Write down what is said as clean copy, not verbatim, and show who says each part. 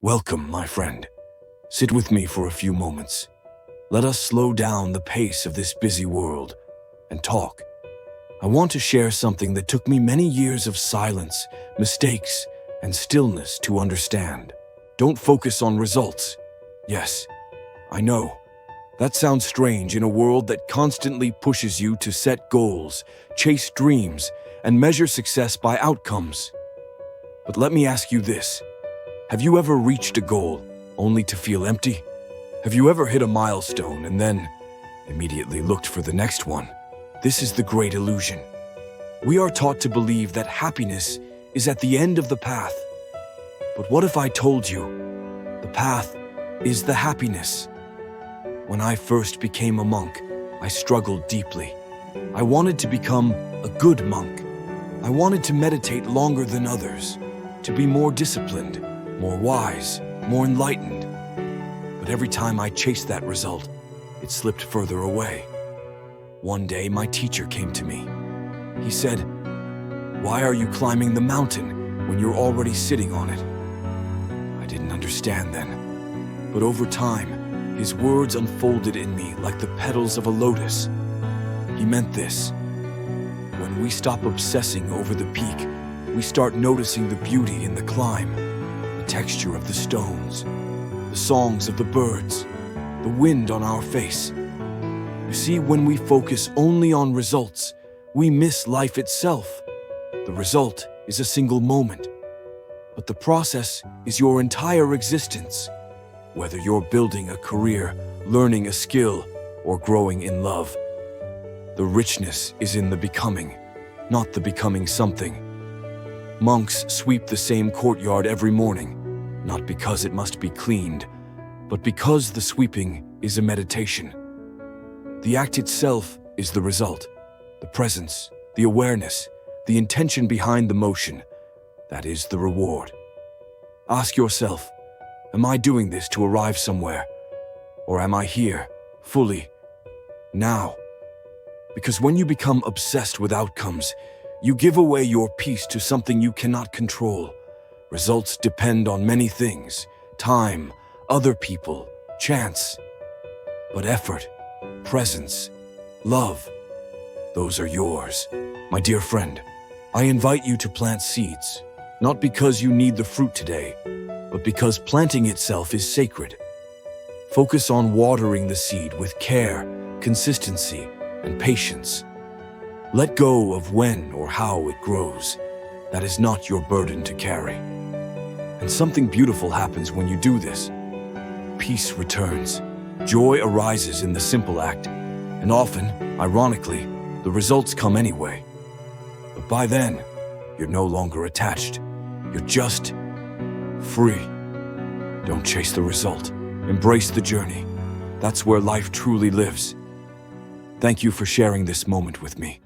Speaker 1: Welcome, my friend. Sit with me for a few moments. Let us slow down the pace of this busy world and talk. I want to share something that took me many years of silence, mistakes, and stillness to understand. Don't focus on results. Yes, I know. That sounds strange in a world that constantly pushes you to set goals, chase dreams, and measure success by outcomes. But let me ask you this. Have you ever reached a goal only to feel empty? Have you ever hit a milestone and then immediately looked for the next one? This is the great illusion. We are taught to believe that happiness is at the end of the path. But what if I told you the path is the happiness? When I first became a monk, I struggled deeply. I wanted to become a good monk. I wanted to meditate longer than others, to be more disciplined, more wise, more enlightened. But every time I chased that result, it slipped further away. One day, my teacher came to me. He said, "Why are you climbing the mountain when you're already sitting on it?" I didn't understand then. But over time, his words unfolded in me like the petals of a lotus. He meant this. When we stop obsessing over the peak, we start noticing the beauty in the climb. The texture of the stones, the songs of the birds, the wind on our face. You see, when we focus only on results, we miss life itself. The result is a single moment, but the process is your entire existence. Whether you're building a career, learning a skill, or growing in love, the richness is in the becoming, not the becoming something. Monks sweep the same courtyard every morning, not because it must be cleaned, but because the sweeping is a meditation. The act itself is the result, the presence, the awareness, the intention behind the motion. That is the reward. Ask yourself, am I doing this to arrive somewhere? Or am I here, fully, now? Because when you become obsessed with outcomes, you give away your peace to something you cannot control. Results depend on many things: time, other people, chance. But effort, presence, love, those are yours. My dear friend, I invite you to plant seeds, not because you need the fruit today, but because planting itself is sacred. Focus on watering the seed with care, consistency, and patience. Let go of when or how it grows. That is not your burden to carry. And something beautiful happens when you do this. Peace returns. Joy arises in the simple act. And often, ironically, the results come anyway. But by then, you're no longer attached. You're just free. Don't chase the result. Embrace the journey. That's where life truly lives. Thank you for sharing this moment with me.